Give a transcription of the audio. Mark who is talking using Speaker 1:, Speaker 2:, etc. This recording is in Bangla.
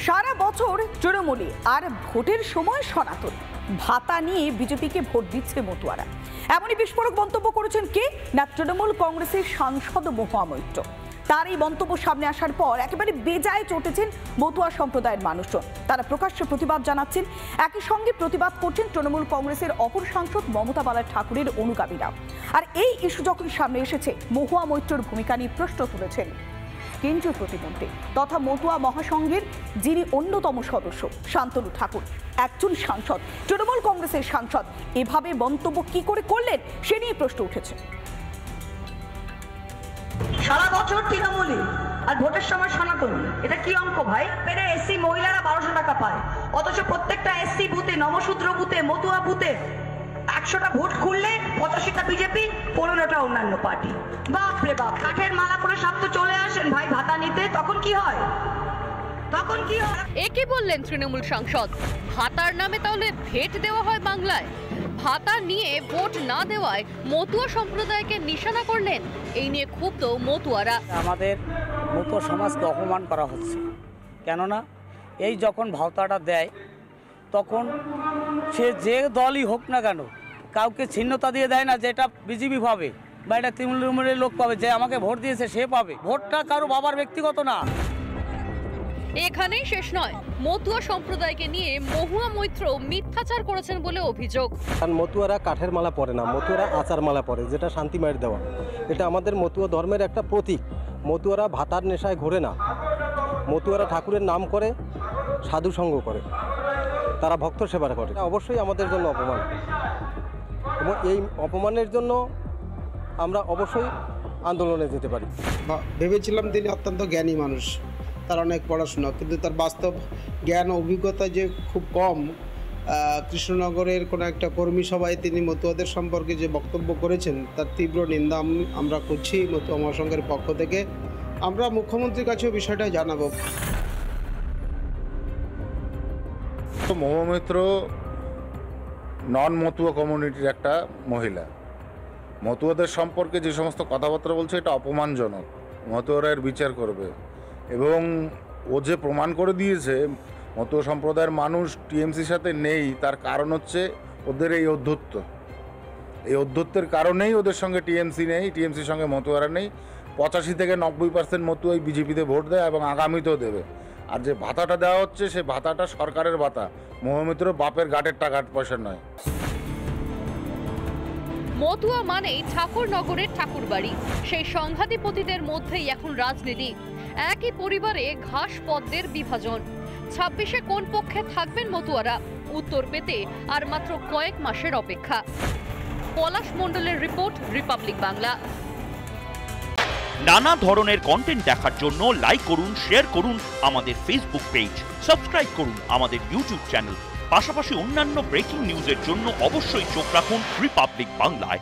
Speaker 1: সারা বছর তৃণমূলে আর ভোটের সময় সনাতন, ভাতা নিয়ে বিজেপিকে ভোট দিচ্ছে মতুয়ারা। এমনই বিস্ফোরক মন্তব্য করেছেন কে না তৃণমূল কংগ্রেসের সাংসদ মহুয়া মৈত্র। তার এই মন্তব্য সামনে আসার পর একেবারে বেজায় চটেছেন মতুয়া সম্প্রদায়ের মানুষজন। তারা প্রকাশ্যে প্রতিবাদ জানাচ্ছেন, একই সঙ্গে প্রতিবাদ করছেন তৃণমূল কংগ্রেসের অপর সাংসদ মমতা বালা ঠাকুরের অনুগামীরা। আর এই ইস্যু যখন সামনে এসেছে, মহুয়া মৈত্রর ভূমিকা নিয়ে প্রশ্ন তুলেছেন কেন্দ্রীয় প্রতিমন্ত্রী তথা মতুয়া মহাসংঘের যিনি অন্যতম সদস্য শান্তনু ঠাকুর, একজন সাংসদ, তৃণমূল কংগ্রেসের সাংসদ, এভাবে মন্তব্য কি করে করলেন সে নিয়ে প্রশ্ন উঠেছে।
Speaker 2: সারা বছর তৃণমূলী আর ভোটের সময় সনাতন, এটা কি অঙ্ক ভাই? পেরে এসসি মহিলারা 1200 টাকা পায়, অথচ প্রত্যেকটা এসসি বুথে, নবশূদ্র বুথে, মতুয়া বুথে 100টা ভোট খুললে 85টা বিজেপি, 15টা অন্যান্য পার্টি। বাপরে বাপ, কাঠের মালা করে সব তো চলে আসেন ভাই ভাতা নিতে, তখন কি হয়? তখন কি হয়?
Speaker 3: একে বললেন তৃণমূল সাংসদ, ভাতার নামে তাহলে ভেট দেওয়া হয় বাংলায়? ভাতা নিয়ে ভোট না দেওয়ায় মতুয়া সম্প্রদায়কে নিশানা করলেন। এই নিয়ে ক্ষুব্ধ মতুয়ারা।
Speaker 4: আমাদের মতুয়া সমাজকে অপমান করা হচ্ছে, কেননা এই যখন ভাতাটা দেয় তখন সে যে দলই হোক না কেন কাউকে ছিন্নতা দিয়ে দেয় না যে এটা বিজেপি পাবে বা এটা তৃণমূলের লোক পাবে, যে আমাকে ভোট দিয়েছে সে পাবে। ভোটটা কারো বাবার ব্যক্তিগত না।
Speaker 3: এখানেই শেষ নয়, মতুয়া সম্প্রদায়কে নিয়ে মহুয়া মৈত্র মিথ্যাচার করেছেন বলে অভিযোগ।
Speaker 5: কারণ মতুয়ারা কাঠের মালা পরে না, মতুয়ারা আচার মালা পরে, যেটা শান্তি মায়ের দেওয়া। এটা আমাদের মতুয়া ধর্মের একটা প্রতীক। মতুয়ারা ভাতার নেশায় ঘোরে না, মতুয়ারা ঠাকুরের নাম করে, সাধু সঙ্গ করে, তারা ভক্ত সেবা করে। অবশ্যই আমাদের জন্য অপমান, এবং এই অপমানের জন্য আমরা অবশ্যই আন্দোলনে যেতে পারি।
Speaker 6: ভেবেছিলাম তিনি অত্যন্ত জ্ঞানী মানুষ, তার অনেক পড়াশোনা, কিন্তু তার বাস্তব জ্ঞান অভিজ্ঞতা যে খুব কম। কৃষ্ণনগরের কোনো একটা কর্মী সভায় তিনি মতুয়াদের সম্পর্কে যে বক্তব্য করেছেন তার তীব্র নিন্দা আমরা করছি মতুয়া মহাসংঘের পক্ষ থেকে। আমরা মুখ্যমন্ত্রীর কাছেও বিষয়টা জানাবো।
Speaker 7: মহুয়া মৈত্র নন মতুয়া কমিউনিটির একটা মহিলা। মতুয়াদের সম্পর্কে যে সমস্ত কথাবার্তা বলছে এটা অপমানজনক। মতুয়ারা এর বিচার করবে, এবং ও যে প্রমাণ করে দিয়েছে মতুয়া সম্প্রদায়ের মানুষ টিএমসির সাথে নেই, তার কারণ হচ্ছে ওদের এই অধ্যত্ব। এই অধ্যত্বের কারণেই ওদের সঙ্গে টিএমসি নেই, টিএমসির সঙ্গে মতুয়ারা নেই। 85 থেকে 90% মতুয়াই বিজেপিতে ভোট দেয় এবং আগামীতেও দেবে। আর যে ভাতাটা দেওয়া হচ্ছে সে ভাতাটা সরকারের ভাতা, মহুয়া মৈত্রর বাপের গাটের টাকা পয়সা নয়।
Speaker 3: মতুয়া মানেই ঠাকুরনগরের ঠাকুরবাড়ি, সেই সংঘাতিপতিদের মধ্যেই এখন রাজনীতি। একই পরিবারে ঘাস পদ্মের বিভাজন। 26-এ কোন পক্ষে থাকবেন মতুয়ারা, উত্তর পেতে আর মাত্র কয়েক মাসের অপেক্ষা। পলাশ মণ্ডলের রিপোর্ট, রিপাবলিক বাংলা।
Speaker 8: নানা ধরনের কন্টেন্ট দেখার জন্য লাইক করুন, শেয়ার করুন আমাদের ফেসবুক পেজ, সাবস্ক্রাইব করুন আমাদের ইউটিউব চ্যানেল। পাশাপাশি অন্যান্য ব্রেকিং নিউজের জন্য অবশ্যই চোখ রাখুন রিপাবলিক বাংলায়।